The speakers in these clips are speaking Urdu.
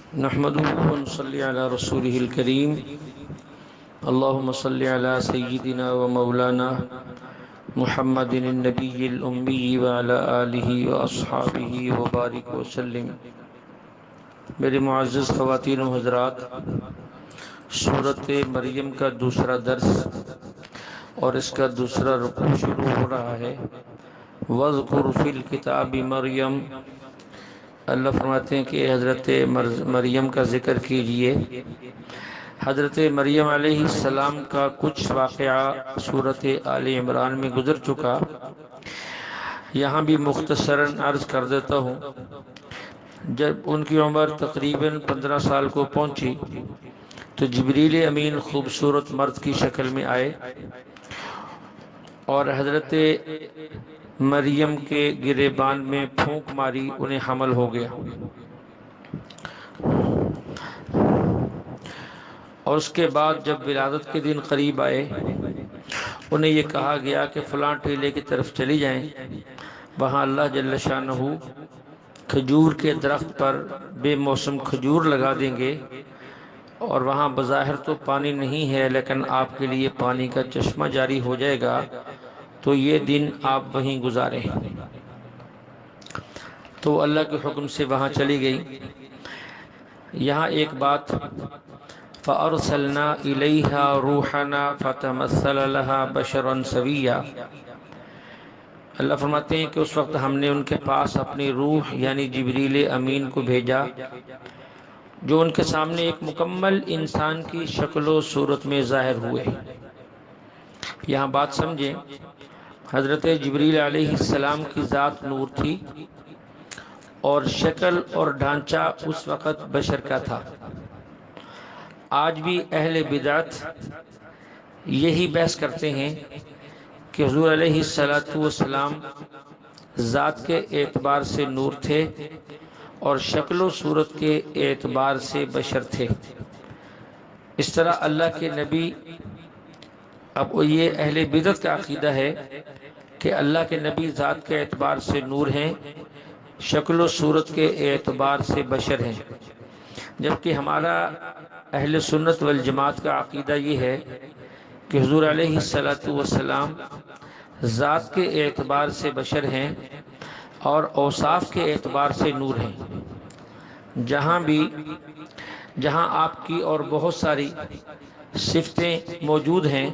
نحمده ونصلي على رسوله الكريم اللهم صل على سيدنا ومولانا محمد النبي الأمي وعلى آله وأصحابه وبارك وسلم۔ میرے معزز خواتین و حضرات، سورۃ مریم کا دوسرا درس اور اس کا دوسرا رکوع شروع ہو رہا ہے۔ وَاذْكُرْ فِي الْكِتَابِ مریم، اللہ فرماتے ہیں کہ حضرت مریم کا ذکر کیجئے۔ حضرت مریم علیہ السلام کا کچھ واقعہ سورۃ آل عمران میں گزر چکا، یہاں بھی مختصراً عرض کر دیتا ہوں۔ جب ان کی عمر تقریباً 15 سال کو پہنچی تو جبریل امین خوبصورت مرد کی شکل میں آئے اور حضرت مریم کے گریبان میں پھونک ماری، انہیں حمل ہو گیا۔ اور اس کے بعد جب ولادت کے دن قریب آئے، انہیں یہ کہا گیا کہ فلاں ٹیلے کی طرف چلی جائیں، وہاں اللہ جل شانہ کھجور کے درخت پر بے موسم کھجور لگا دیں گے، اور وہاں بظاہر تو پانی نہیں ہے لیکن آپ کے لیے پانی کا چشمہ جاری ہو جائے گا، تو یہ دن آپ وہیں گزاریں۔ تو اللہ کے حکم سے وہاں چلی گئی۔ یہاں ایک بات، فَأَرْسَلْنَا إِلَيْهَا رُوحَنَا فَتَمَثَّلَ لَهَا بَشَرًا سَوِيًّا۔ اللہ فرماتے ہیں کہ اس وقت ہم نے ان کے پاس اپنی روح یعنی جبریل امین کو بھیجا، جو ان کے سامنے ایک مکمل انسان کی شکل و صورت میں ظاہر ہوئے۔ یہاں بات سمجھیں، حضرت جبریل علیہ السلام کی ذات نور تھی اور شکل اور ڈھانچہ اس وقت بشر کا تھا۔ آج بھی اہل بدعت یہی بحث کرتے ہیں کہ حضور علیہ السلام ذات کے اعتبار سے نور تھے اور شکل و صورت کے اعتبار سے بشر تھے۔ اس طرح اللہ کے نبی، اب یہ اہل بدعت کا عقیدہ ہے کہ اللہ کے نبی ذات کے اعتبار سے نور ہیں، شکل و صورت کے اعتبار سے بشر ہیں، جبکہ ہمارا اہل سنت والجماعت کا عقیدہ یہ ہے کہ حضور علیہ السلام ذات کے اعتبار سے بشر ہیں اور اوصاف کے اعتبار سے نور ہیں۔ جہاں آپ کی اور بہت ساری صفتیں موجود ہیں،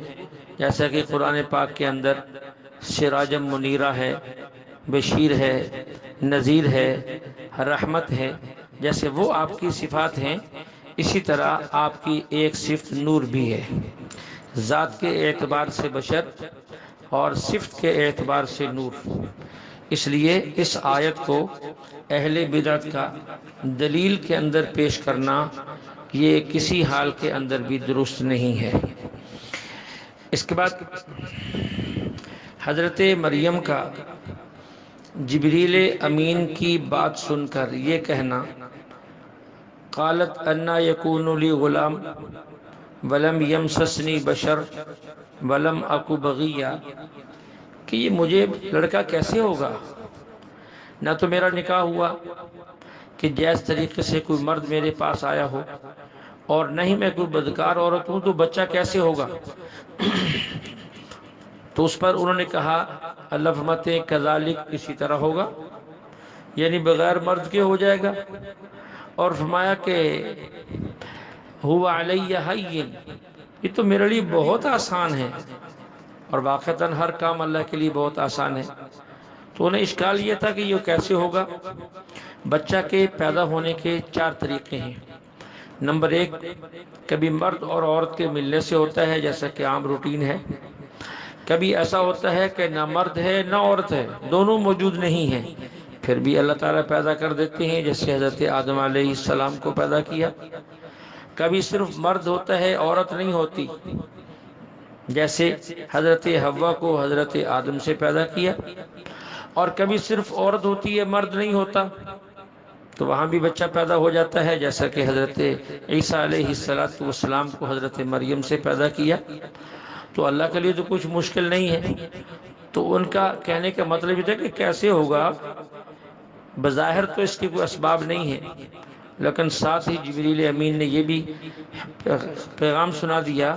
جیسا کہ قرآن پاک کے اندر سراجم منیرہ ہے، بشیر ہے، نذیر ہے، رحمت ہے، جیسے وہ آپ کی صفات ہیں، اسی طرح آپ کی ایک صفت نور بھی ہے۔ ذات کے اعتبار سے بشر اور صفت کے اعتبار سے نور۔ اس لیے اس آیت کو اہل بدعت کا دلیل کے اندر پیش کرنا یہ کسی حال کے اندر بھی درست نہیں ہے۔ اس کے بعد حضرت مریم کا جبریل امین کی بات سن کر یہ کہنا، قالت انا یکون لی غلام ولم یمسسنی بشر ولم اکو بغیہ، کہ یہ مجھے لڑکا کیسے ہوگا، نہ تو میرا نکاح ہوا کہ جائز طریقے سے کوئی مرد میرے پاس آیا ہو، اور نہ ہی میں کوئی بدکار عورت ہوں، تو بچہ کیسے ہوگا۔ تو اس پر انہوں نے کہا، اللہ فرماتے ہیں کذالک، اسی طرح ہوگا، یعنی بغیر مرد کے ہو جائے گا۔ اور فرمایا کہ ہوا علیہ ہین، یہ تو میرے لیے بہت آسان ہے، اور واقعتاً ہر کام اللہ کے لیے بہت آسان ہے۔ تو انہیں اشکال یہ تھا کہ یہ کیسے ہوگا۔ بچہ کے پیدا ہونے کے 4 طریقے ہیں۔ نمبر 1، کبھی مرد اور عورت کے ملنے سے ہوتا ہے، جیسا کہ عام روٹین ہے۔ کبھی ایسا ہوتا ہے کہ نہ مرد ہے نہ عورت ہے، دونوں موجود نہیں ہیں، پھر بھی اللہ تعالیٰ پیدا کر دیتے ہیں، جیسے حضرت آدم علیہ السلام کو پیدا کیا۔ کبھی صرف مرد ہوتا ہے، عورت نہیں ہوتی، جیسے حضرت حوا کو حضرت آدم سے پیدا کیا۔ اور کبھی صرف عورت ہوتی ہے، مرد نہیں ہوتا، تو وہاں بھی بچہ پیدا ہو جاتا ہے، جیسا کہ حضرت عیسیٰ علیہ السلام کو حضرت مریم سے پیدا کیا۔ تو اللہ کے لیے تو کچھ مشکل نہیں ہے۔ تو ان کا کہنے کا مطلب یہ تھا کہ کیسے ہوگا، بظاہر تو اس کی کوئی اسباب نہیں ہے، لیکن ساتھ ہی جبریل امین نے یہ بھی پیغام سنا دیا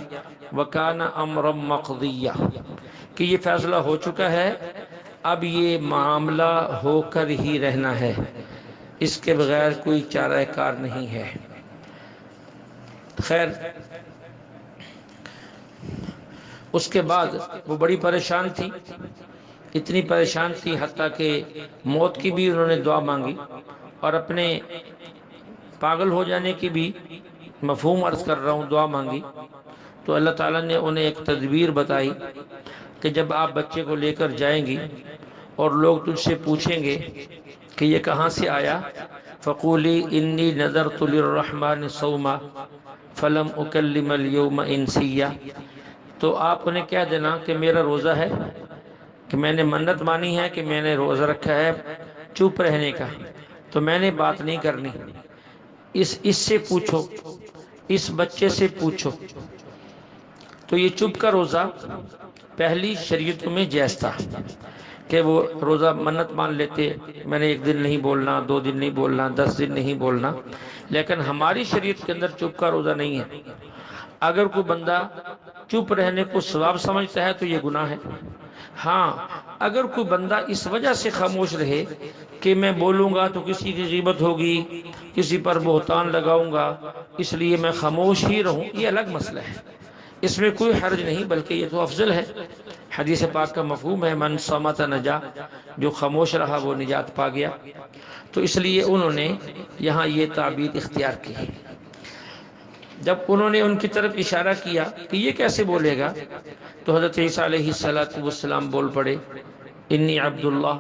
وَكَانَ أَمْرًا مَقْضِيًّا کہ یہ فیصلہ ہو چکا ہے، اب یہ معاملہ ہو کر ہی رہنا ہے، اس کے بغیر کوئی چارہ کار نہیں ہے۔ خیر، اس کے بعد وہ بڑی پریشان تھی، اتنی پریشان تھی حتیٰ کہ موت کی بھی انہوں نے دعا مانگی اور اپنے پاگل ہو جانے کی بھی، مفہوم عرض کر رہا ہوں، دعا مانگی۔ تو اللہ تعالیٰ نے انہیں ایک تدبیر بتائی کہ جب آپ بچے کو لے کر جائیں گی اور لوگ تجھ سے پوچھیں گے کہ یہ کہاں سے آیا، فَقُولِي إِنِّي نَذَرْتُ لِلرَّحْمَنِ صَوْمًا فَلَمْ أُكَلِّمَ الْيَوْمَ إِنسِيًّا، تو آپ انہیں کہہ دینا کہ میرا روزہ ہے، کہ میں نے منت مانی ہے، کہ میں نے روزہ رکھا ہے چپ رہنے کا، تو میں نے بات نہیں کرنی، اس سے پوچھو، اس بچے سے پوچھو۔ تو یہ چپ کا روزہ پہلی شریعتوں میں جائز تھا کہ وہ روزہ منت مان لیتے، میں نے 1 دن نہیں بولنا، 2 دن نہیں بولنا، 10 دن نہیں بولنا، لیکن ہماری شریعت کے اندر چپ کا روزہ نہیں ہے۔ اگر کوئی بندہ چپ رہنے کو ثواب سمجھتا ہے تو یہ گناہ ہے۔ ہاں، اگر کوئی بندہ اس وجہ سے خاموش رہے کہ میں بولوں گا تو کسی کی غیبت ہوگی، کسی پر بہتان لگاؤں گا، اس لیے میں خاموش ہی رہوں، یہ الگ مسئلہ ہے، اس میں کوئی حرج نہیں، بلکہ یہ تو افضل ہے۔ حدیث پاک کا مفہوم ہے من صمت نجا، جو خاموش رہا وہ نجات پا گیا۔ تو اس لیے انہوں نے یہاں یہ تعبیر اختیار کی۔ جب انہوں نے ان کی طرف اشارہ کیا کہ یہ کیسے بولے گا، تو حضرت عیسیٰ علیہ السلام بول پڑے انی عبداللہ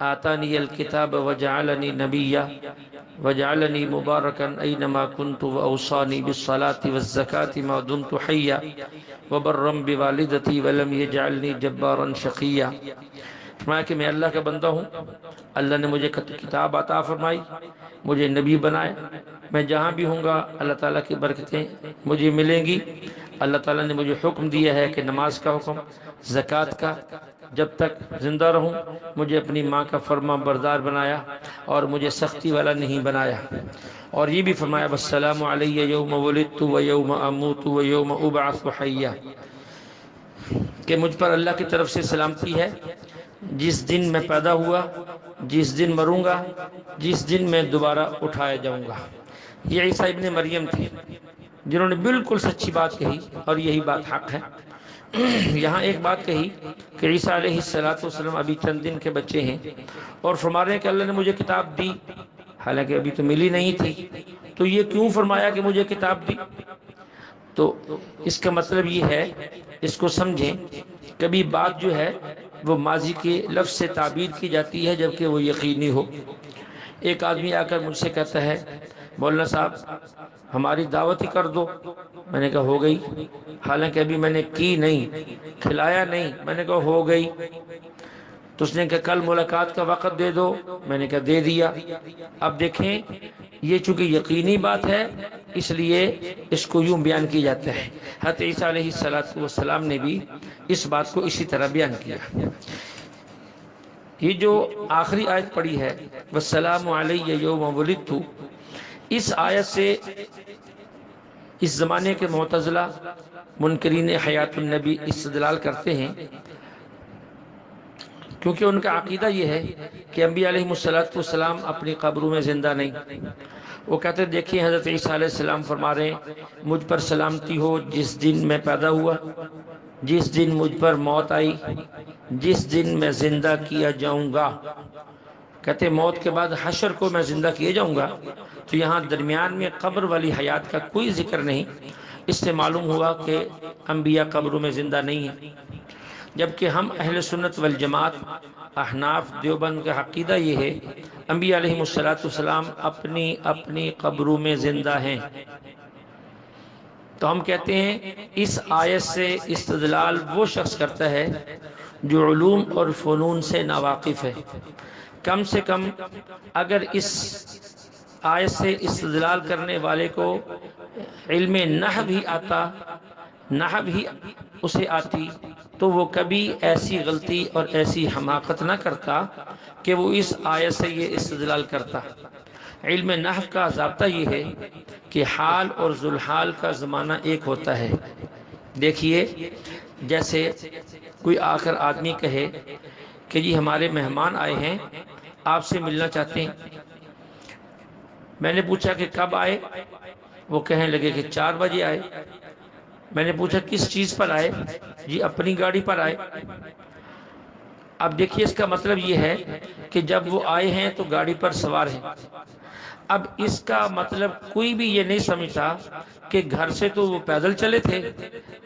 آتانی الکتاب وجعلنی نبیا وجعلنی مبارکا اینما کنت واوصانی بالصلاة والزکاة ما دمت حیا وبرا بوالدتی ولم یجعلنی جبارا شقیا۔ فرمایا کہ میں اللہ کا بندہ ہوں، اللہ نے مجھے کتاب عطا فرمائی، مجھے نبی بنائے، میں جہاں بھی ہوں گا اللہ تعالیٰ کی برکتیں مجھے ملیں گی۔ اللہ تعالیٰ نے مجھے حکم دیا ہے کہ نماز کا حکم، زکوٰۃ کا، جب تک زندہ رہوں مجھے اپنی ماں کا فرما بردار بنایا اور مجھے سختی والا نہیں بنایا، اور یہ بھی فرمایا والسلام علی یوم ولدت و یوم اموت و یوم ابعث حیا، کہ مجھ پر اللہ کی طرف سے سلامتی ہے جس دن میں پیدا ہوا، جس دن مروں گا، جس دن میں دوبارہ اٹھایا جاؤں گا۔ یہ عیسیٰ ابن مریم تھے جنہوں نے بالکل سچی بات کہی، اور یہی بات حق ہے۔ یہاں ایک بات کہی کہ عیسیٰ علیہ السلام ابھی چند دن کے بچے ہیں اور فرما رہے ہیں کہ اللہ نے مجھے کتاب دی، حالانکہ ابھی تو ملی نہیں تھی، تو یہ کیوں فرمایا کہ مجھے کتاب دی؟ تو اس کا مطلب یہ ہے، اس کو سمجھیں، کبھی بات جو ہے وہ ماضی کے لفظ سے تعبیر کی جاتی ہے جبکہ وہ یقینی ہو۔ ایک آدمی آ کر مجھ سے کہتا ہے مولانا صاحب ہماری دعوت ہی کر دو، میں نے کہا ہو گئی، حالانکہ ابھی میں نے کی نہیں، کھلایا نہیں، میں نے کہا ہو گئی۔ تو اس نے کہا کل ملاقات کا وقت دے دو، میں نے کہا دے دیا۔ اب دیکھیں یہ چونکہ یقینی بات ہے اس لیے اس کو یوں بیان کی جاتا ہے۔ حضرت عیسیٰ علیہ السلام نے بھی اس بات کو اسی طرح بیان کیا۔ یہ جو آخری آیت پڑھی ہے والسلام علی یوم ولدت، اس آیت سے اس زمانے کے معتزلہ منکرین حیات النبی استدلال کرتے ہیں، کیونکہ ان کا عقیدہ یہ ہے کہ انبیاء علیہ السلام اپنی قبروں میں زندہ نہیں۔ وہ کہتے ہیں دیکھیں حضرت عیسیٰ علیہ السلام فرما رہے ہیں مجھ پر سلامتی ہو جس دن میں پیدا ہوا، جس دن مجھ پر موت آئی، جس دن میں زندہ کیا جاؤں گا۔ کہتے ہیں موت کے بعد حشر کو میں زندہ کیے جاؤں گا، تو یہاں درمیان میں قبر والی حیات کا کوئی ذکر نہیں۔ اس سے معلوم ہوا کہ انبیاء قبروں میں زندہ نہیں ہیں، جبکہ ہم اہل سنت والجماعت احناف دیوبند کا عقیدہ یہ ہے انبیاء علیہ السلام اپنی اپنی قبروں میں زندہ ہیں۔ تو ہم کہتے ہیں اس آیت سے استدلال وہ شخص کرتا ہے جو علوم اور فنون سے ناواقف ہے۔ کم سے کم اگر اس آیت سے استدلال کرنے والے کو علم نحو بھی آتا، نحو بھی اسے آتی، تو وہ کبھی ایسی غلطی اور ایسی حماقت نہ کرتا کہ وہ اس آیت سے یہ استدلال کرتا۔ علم نحو کا ضابطہ یہ ہے کہ حال اور ذوالحال کا زمانہ ایک ہوتا ہے۔ دیکھیے، جیسے کوئی آ کر آدمی کہے کہ جی ہمارے مہمان آئے ہیں، آپ سے ملنا چاہتے ہیں۔ میں نے پوچھا کہ کب آئے؟ وہ کہنے لگے کہ 4 بجے آئے۔ میں نے پوچھا کس چیز پر آئے؟ جی اپنی گاڑی پر آئے۔ اب دیکھیے، اس کا مطلب یہ ہے کہ جب وہ آئے ہیں تو گاڑی پر سوار ہیں۔ اب اس کا مطلب کوئی بھی یہ نہیں سمجھتا کہ گھر سے تو وہ پیدل چلے تھے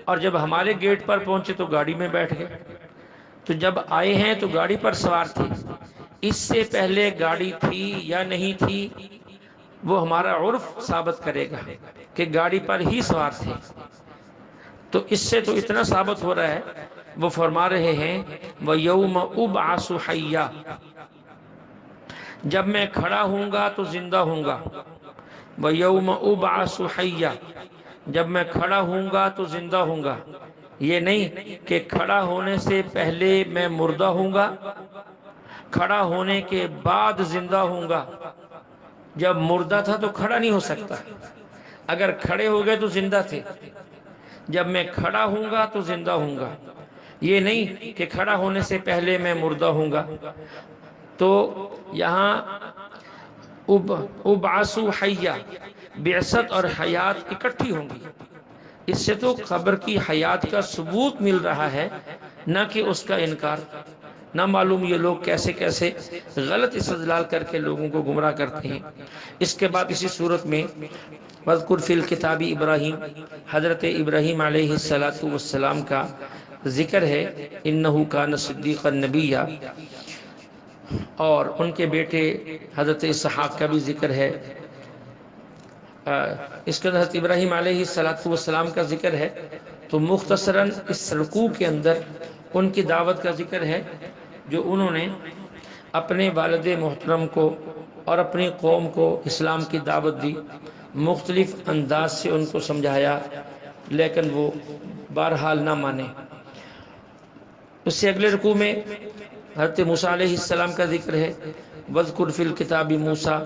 اور جب ہمارے گیٹ پر پہنچے تو گاڑی میں بیٹھ گئے۔ تو جب آئے ہیں تو گاڑی پر سوار تھے، اس سے پہلے گاڑی تھی یا نہیں تھی وہ ہمارا عرف ثابت کرے گا کہ گاڑی پر ہی سوار تھے۔ تو اس سے تو اتنا ثابت ہو رہا ہے، وہ فرما رہے ہیں وَيَوْمَ أُبْعَثُ حَيًّا، جب میں کھڑا ہوں گا تو زندہ ہوں گا۔ وَيَوْمَ أُبْعَثُ حَيًّا، جب میں کھڑا ہوں گا تو زندہ ہوں گا۔ یہ نہیں کہ کھڑا ہونے سے پہلے میں مردہ ہوں گا، کھڑا ہونے کے بعد زندہ ہوں گا۔ جب مردہ تھا تو کھڑا نہیں ہو سکتا، اگر کھڑے ہو گئے تو زندہ تھے۔ جب میں کھڑا ہوں گا تو زندہ ہوں گا، یہ نہیں کہ کھڑا ہونے سے پہلے میں مردہ ہوں گا۔ تو یہاں ابعث حیا، بعثت اور حیات اکٹھی ہوں گی۔ اس سے تو قبر کی حیات کا ثبوت مل رہا ہے، نہ کہ اس کا انکار۔ نہ معلوم یہ لوگ کیسے کیسے غلط استدلال کر کے لوگوں کو گمراہ کرتے ہیں۔ اس کے بعد اسی صورت میں وَاذْكُرْ فِي الْكِتَابِ ابراہیم، حضرت ابراہیم علیہ السلام کا ذکر ہے، اِنَّهُ كَانَ صِدِّيقًا نَبِيًّا، اور ان کے بیٹے حضرت اسحاق کا بھی ذکر ہے۔ اس کے حضرت ابراہیم علیہ السلام کا ذکر ہے، تو مختصراً اس رکوع کے اندر ان کی دعوت کا ذکر ہے، جو انہوں نے اپنے والد محترم کو اور اپنی قوم کو اسلام کی دعوت دی، مختلف انداز سے ان کو سمجھایا، لیکن وہ بہرحال نہ مانے۔ اس سے اگلے رکوع میں حضرت موسیٰ علیہ السلام کا ذکر ہے، وَاذْكُرْ فِي الْكِتَابِ مُوسَىٰ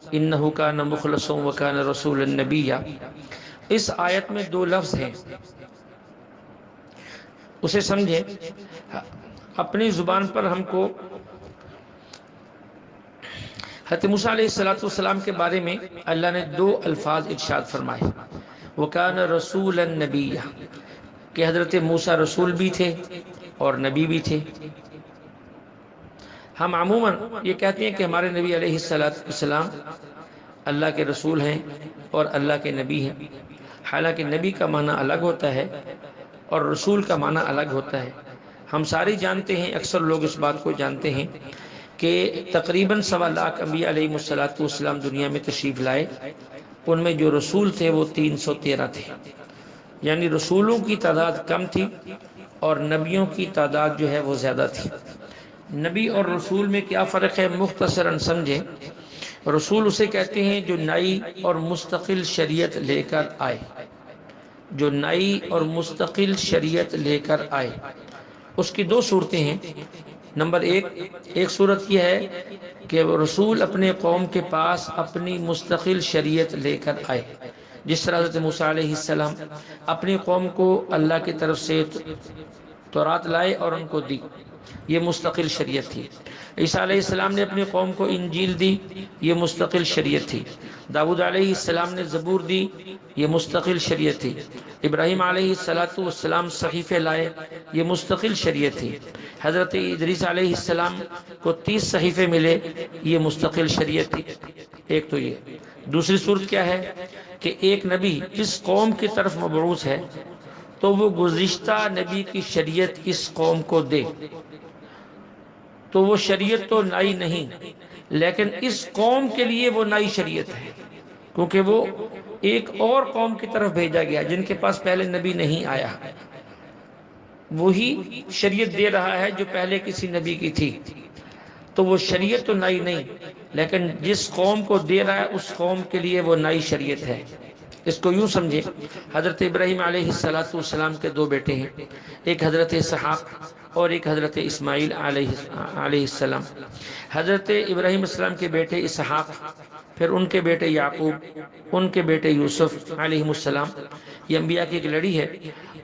إِنَّهُ كَانَ مُخْلَصًا وَكَانَ رَسُولًا نَبِيًّا۔ اس آیت میں 2 لفظ ہیں، اسے سمجھیں۔ اپنی زبان پر ہم کو حضرت موسیٰ علیہ السلام کے بارے میں اللہ نے 2 الفاظ ارشاد فرمائے، وَكَانَ رَسُولًا نَبِيًّا، کہ حضرت موسیٰ رسول بھی تھے اور نبی بھی تھے۔ ہم عموماً یہ کہتے ہیں کہ ہمارے نبی علیہ السلام اللہ کے رسول ہیں اور اللہ کے نبی ہیں، حالانکہ نبی کا معنی الگ ہوتا ہے اور رسول کا معنی الگ ہوتا ہے۔ ہم سارے جانتے ہیں، اکثر لوگ اس بات کو جانتے ہیں کہ تقریباً 1.25 لاکھ انبیاء علیہ السلام دنیا میں تشریف لائے، ان میں جو رسول تھے وہ 313 تھے، یعنی رسولوں کی تعداد کم تھی اور نبیوں کی تعداد جو ہے وہ زیادہ تھی۔ نبی اور رسول میں کیا فرق ہے، مختصراً سمجھیں۔ رسول اسے کہتے ہیں جو نئی اور مستقل شریعت لے کر آئے، جو نئی اور مستقل شریعت لے کر آئے۔ اس کی 2 صورتیں ہیں۔ نمبر 1 صورت یہ ہے کہ وہ رسول اپنے قوم کے پاس اپنی مستقل شریعت لے کر آئے، جس طرح حضرت موسیٰ علیہ السلام اپنی قوم کو اللہ کی طرف سے تورات لائے اور ان کو دی، یہ مستقل شریعت تھی۔ عیسیٰ علیہ السلام نے اپنی قوم کو انجیل دی، یہ مستقل شریعت تھی۔ داؤد علیہ السلام نے زبور دی، یہ مستقل شریعت تھی۔ ابراہیم علیہ السلام صحیفے لائے، یہ مستقل شریعت تھی۔ حضرت ادریس علیہ السلام کو 30 صحیفے ملے، یہ مستقل شریعت تھی۔ ایک تو یہ۔ دوسری صورت کیا ہے کہ ایک نبی اس قوم کی طرف مبعوث ہے تو وہ گزشتہ نبی کی شریعت اس قوم کو دے، تو وہ شریعت تو نئی نہیں، لیکن اس قوم کے لیے وہ نئی شریعت ہے، کیونکہ وہ ایک اور قوم کی طرف بھیجا گیا جن کے پاس پہلے نبی نہیں آیا، وہی شریعت دے رہا ہے جو پہلے کسی نبی کی تھی۔ تو وہ شریعت تو نئی نہیں، لیکن جس قوم کو دے رہا ہے اس قوم کے لیے وہ نئی شریعت ہے۔ اس کو یوں سمجھے، حضرت ابراہیم علیہ السلام کے 2 بیٹے ہیں، ایک حضرت اسحاق اور ایک حضرت اسماعیل علیہ السلام۔ حضرت ابراہیم السلام کے بیٹے اسحاق پھر ان کے بیٹے یعقوب، ان کے بیٹے یوسف علیہ السلام، یہ انبیاء کی ایک لڑی ہے۔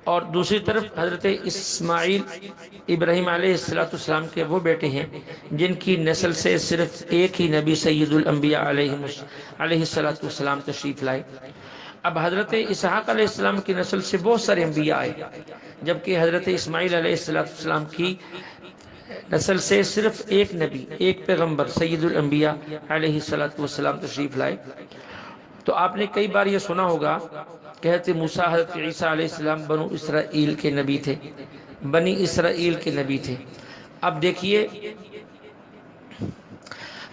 اور دوسری طرف حضرت اسماعیل ابراہیم علیہ السلام کے وہ بیٹے ہیں جن کی نسل سے صرف ایک ہی نبی سید الانبیاء علیہ السلام تشریف لائے۔ اب حضرت اسحاق علیہ السلام کی نسل سے بہت سارے انبیاء آئے، جبکہ حضرت اسماعیل علیہ السلام کی نسل سے صرف ایک نبی، ایک پیغمبر سید الانبیاء علیہ السلام تشریف لائے۔ تو آپ نے کئی بار یہ سنا ہوگا کہ حضرت موسیٰ، حضرت عیسیٰ علیہ السلام بنو اسرائیل کے نبی تھے، بنی اسرائیل کے نبی تھے۔ اب دیکھیے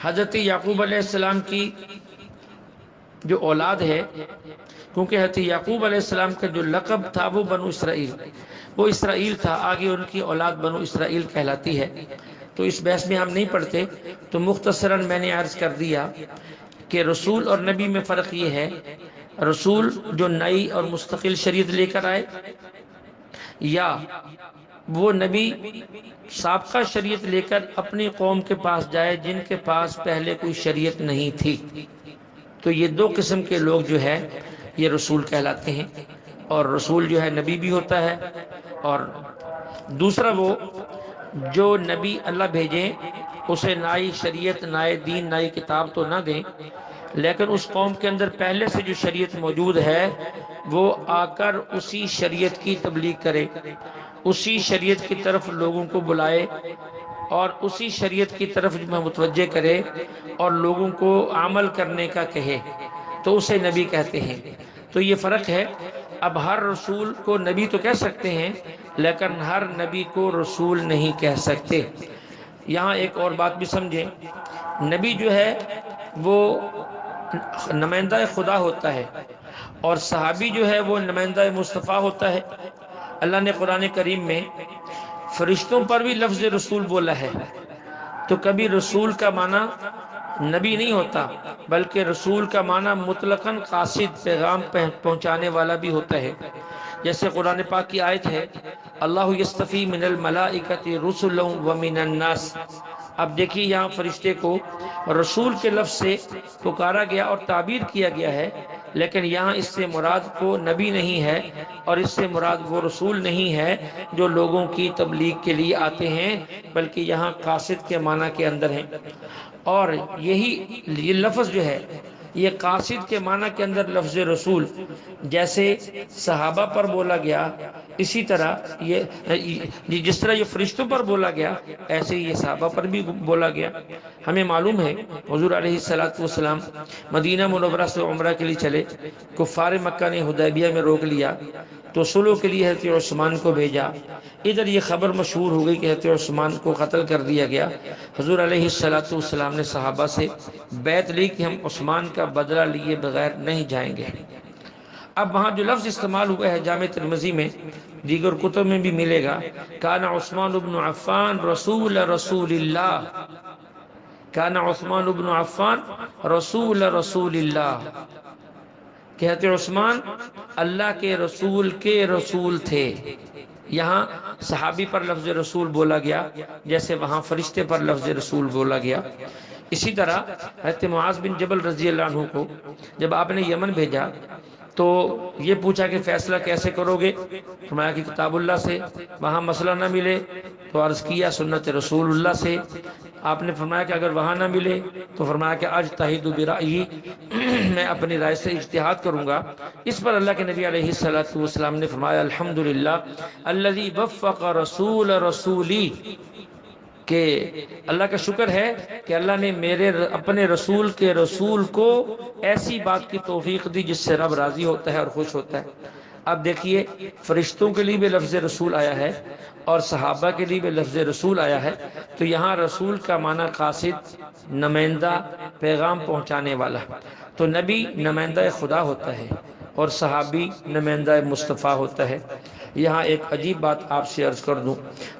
حضرت یعقوب علیہ السلام کی جو اولاد ہے، کیونکہ حضرت یعقوب علیہ السلام کا جو لقب تھا وہ بنو اسرائیل، وہ اسرائیل تھا، آگے ان کی اولاد بنو اسرائیل کہلاتی ہے۔ تو اس بحث میں ہم نہیں پڑھتے، تو مختصراً میں نے عرض کر دیا کہ رسول اور نبی میں فرق یہ ہے، رسول جو نئی اور مستقل شریعت لے کر آئے، یا وہ نبی سابقہ شریعت لے کر اپنی قوم کے پاس جائے جن کے پاس پہلے کوئی شریعت نہیں تھی۔ تو یہ دو قسم کے لوگ جو ہے یہ رسول کہلاتے ہیں۔ اور رسول جو ہے نبی بھی ہوتا ہے، اور دوسرا وہ جو نبی اللہ بھیجیں اسے نئی شریعت، نئے دین، نئی کتاب تو نہ دیں، لیکن اس قوم کے اندر پہلے سے جو شریعت موجود ہے وہ آ کر اسی شریعت کی تبلیغ کرے، اسی شریعت کی طرف لوگوں کو بلائے، اور اسی شریعت کی طرف متوجہ کرے اور لوگوں کو عمل کرنے کا کہے، تو اسے نبی کہتے ہیں۔ تو یہ فرق ہے۔ اب ہر رسول کو نبی تو کہہ سکتے ہیں، لیکن ہر نبی کو رسول نہیں کہہ سکتے۔ یہاں ایک اور بات بھی سمجھیں، نبی جو ہے وہ نمائندہ خدا ہوتا ہے، اور صحابی جو ہے وہ نمائندہ مصطفیٰ ہوتا ہے۔ اللہ نے قرآن کریم میں فرشتوں پر بھی لفظ رسول بولا ہے، تو کبھی رسول کا معنی نبی نہیں ہوتا، بلکہ رسول کا معنی مطلقاً قاصد، پیغام پہنچانے والا بھی ہوتا ہے۔ جیسے قرآن پاک کی آیت ہے، اللہ یستفی من الملائکۃ رسلا ومن الناس۔ اب دیکھیے یہاں فرشتے کو رسول کے لفظ سے پکارا گیا اور تعبیر کیا گیا ہے، لیکن یہاں اس سے مراد کو نبی نہیں ہے، اور اس سے مراد وہ رسول نہیں ہے جو لوگوں کی تبلیغ کے لیے آتے ہیں، بلکہ یہاں قاصد کے معنی کے اندر ہیں۔ اور یہ لفظ جو ہے یہ قاصد کے معنی کے اندر لفظ رسول جیسے صحابہ پر بولا گیا، اسی طرح یہ جس طرح یہ فرشتوں پر بولا گیا ایسے یہ صحابہ پر بھی بولا گیا۔ ہمیں معلوم ہے حضور علیہ السلام مدینہ منورہ سے عمرہ کے لیے چلے، کفار مکہ نے حدیبیہ میں روک لیا، تو صلح کے لیے حضرت عثمان کو بھیجا۔ ادھر یہ خبر مشہور ہو گئی کہ حضرت عثمان کو قتل کر دیا گیا۔ حضور علیہ السلام نے صحابہ سے بیعت لی کہ ہم عثمان کا بدلہ لیے بغیر نہیں جائیں گے۔ اب وہاں جو لفظ استعمال ہوا ہے جامع ترمذی میں، دیگر کتب میں بھی ملے گا، کان عثمان بن عفان رسول اللہ، کان عثمان بن عفان رسول اللہ، کہ حضرت عثمان اللہ کے رسول تھے۔ یہاں صحابی پر لفظ رسول بولا گیا جیسے وہاں فرشتے پر لفظ رسول بولا گیا۔ اسی طرح حضرت معاذ بن جبل رضی اللہ عنہ کو جب آپ نے یمن بھیجا تو یہ پوچھا کہ فیصلہ کیسے کرو گے؟ فرمایا کہ کتاب اللہ سے، وہاں مسئلہ نہ ملے تو عرض کیا سنت رسول اللہ سے۔ آپ نے فرمایا کہ اگر وہاں نہ ملے تو فرمایا کہ اجتہد برأیی، میں اپنی رائے سے اجتہاد کروں گا۔ اس پر اللہ کے نبی علیہ السلام نے فرمایا الحمدللہ الذی وفق رسولی، کہ اللہ کا شکر ہے کہ اللہ نے میرے اپنے رسول کے رسول کو ایسی بات کی توفیق دی جس سے رب راضی ہوتا ہے اور خوش ہوتا ہے۔ اب دیکھیے فرشتوں کے لیے بھی لفظ رسول آیا ہے اور صحابہ کے لیے بھی لفظ رسول آیا ہے، تو یہاں رسول کا معنی قاصد، نمائندہ، پیغام پہنچانے والا۔ تو نبی نمائندہ خدا ہوتا ہے اور صحابی نمائندہ مصطفیٰ ہوتا ہے۔ یہاں ایک عجیب بات آپ سے عرض کر دوں،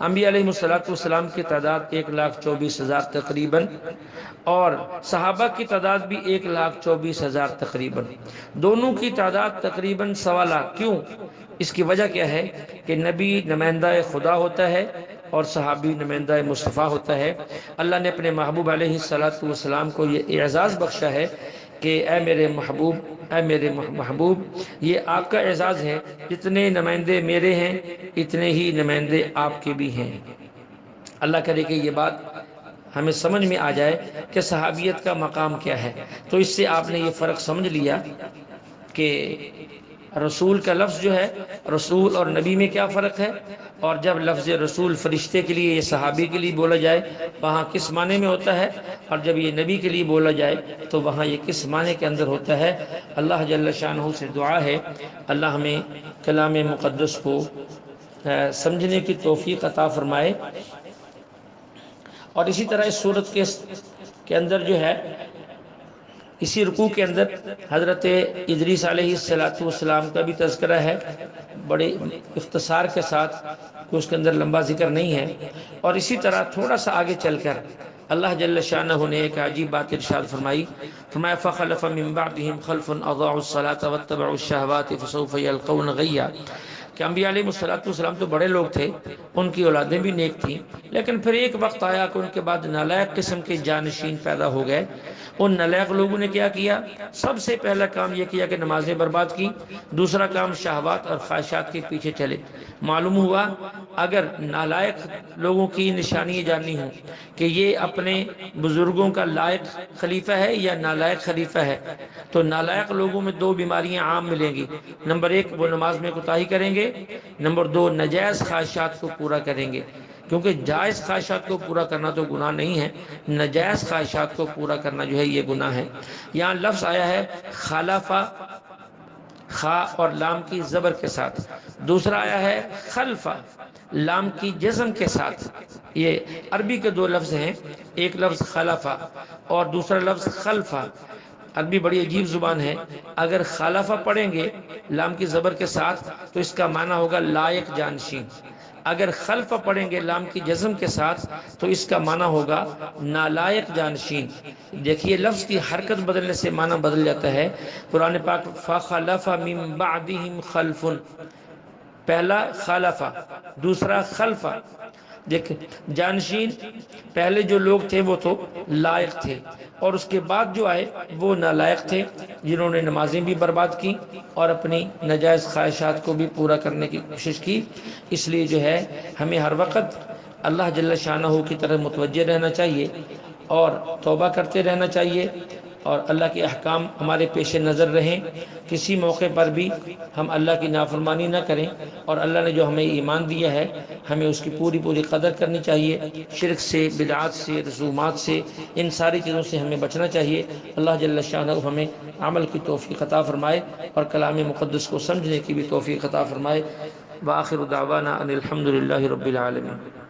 انبیاء علیہ السلام کی تعداد 1,24,000 تقریباً، اور صحابہ کی تعداد بھی 1,24,000 تقریباً، دونوں کی تعداد تقریباً 1.25 لاکھ۔ کیوں؟ اس کی وجہ کیا ہے کہ نبی نمائندہ خدا ہوتا ہے اور صحابی نمائندہ مصطفیٰ ہوتا ہے۔ اللہ نے اپنے محبوب علیہ السلام کو یہ اعزاز بخشا ہے کہ اے میرے محبوب، اے میرے محبوب، یہ آپ کا اعزاز ہے، جتنے نمائندے میرے ہیں اتنے ہی نمائندے آپ کے بھی ہیں۔ اللہ کرے کہ یہ بات ہمیں سمجھ میں آ جائے کہ صحابیت کا مقام کیا ہے۔ تو اس سے آپ نے یہ فرق سمجھ لیا کہ رسول کا لفظ جو ہے، رسول اور نبی میں کیا فرق ہے، اور جب لفظ رسول فرشتے کے لیے یا صحابی کے لیے بولا جائے وہاں کس معنی میں ہوتا ہے، اور جب یہ نبی کے لیے بولا جائے تو وہاں یہ کس معنی کے اندر ہوتا ہے۔ اللہ جل شانہ سے دعا ہے اللہ ہمیں کلام مقدس کو سمجھنے کی توفیق عطا فرمائے۔ اور اسی طرح اس صورت کے اندر جو ہے، اسی رکوع کے اندر حضرت ادریس علیہ السلام کا بھی تذکرہ ہے، بڑے اختصار کے ساتھ، کہ اس کے اندر لمبا ذکر نہیں ہے۔ اور اسی طرح تھوڑا سا آگے چل کر اللہ جل شانہ نے ایک عجیب بات ارشاد فرمائی، فرمایا فخلف من بعدهم خلف اضاعوا الصلاة واتبعوا الشهوات فسوف يلقون غیا، کہ انبیاء علیہ السلام تو بڑے لوگ تھے، ان کی اولادیں بھی نیک تھیں، لیکن پھر ایک وقت آیا کہ ان کے بعد نالائق قسم کے جانشین پیدا ہو گئے۔ ان نالائق لوگوں نے کیا کیا؟ سب سے پہلا کام یہ کیا کہ نمازیں برباد کی، دوسرا کام شہوات اور خواہشات کے پیچھے چلے۔ معلوم ہوا اگر نالائق لوگوں کی نشانی جاننی ہو کہ یہ اپنے بزرگوں کا لائق خلیفہ ہے یا نالائق خلیفہ ہے، تو نالائق لوگوں میں دو بیماریاں عام ملیں گی۔ نمبر ایک، وہ نماز میں کوتاہی کریں گے، نمبر دو، ناجائز خواہشات کو پورا کریں گے، کیونکہ جائز خواہشات کو پورا کرنا تو گناہ نہیں ہے، ناجائز خواہشات کو پورا کرنا جو ہے یہ گناہ ہے۔ یہاں لفظ آیا ہے خالفہ، خا اور لام کی زبر کے ساتھ، دوسرا آیا ہے خلفہ، لام کی جزم کے ساتھ۔ یہ عربی کے دو لفظ ہیں، ایک لفظ خلفہ اور دوسرا لفظ خلفہ۔ عربی بڑی عجیب زبان ہے، اگر خلفہ پڑھیں گے لام کی زبر کے ساتھ تو اس کا معنی ہوگا لائق جانشین، اگر خلف پڑھیں گے لام کی جزم کے ساتھ تو اس کا معنی ہوگا نالائق جانشین۔ دیکھیے لفظ کی حرکت بدلنے سے معنی بدل جاتا ہے۔ قرآن پاک فخلف من بعدهم خلف، پہلا خلفہ، دوسرا خلفہ۔ دیکھ جانشین، پہلے جو لوگ تھے وہ تو لائق تھے، اور اس کے بعد جو آئے وہ نالائق تھے، جنہوں نے نمازیں بھی برباد کی اور اپنی ناجائز خواہشات کو بھی پورا کرنے کی کوشش کی۔ اس لیے جو ہے ہمیں ہر وقت اللہ جل شانہ کی طرف متوجہ رہنا چاہیے اور توبہ کرتے رہنا چاہیے، اور اللہ کے احکام ہمارے پیش نظر رہیں، کسی موقع پر بھی ہم اللہ کی نافرمانی نہ کریں، اور اللہ نے جو ہمیں ایمان دیا ہے ہمیں اس کی پوری قدر کرنی چاہیے۔ شرک سے، بدعات سے، رسومات سے، ان ساری چیزوں سے ہمیں بچنا چاہیے۔ اللہ جل شانہ ہمیں عمل کی توفیق عطا فرمائے اور کلام مقدس کو سمجھنے کی بھی توفیق عطا فرمائے۔ وآخر دعوانا ان الحمد للہ رب العالمین۔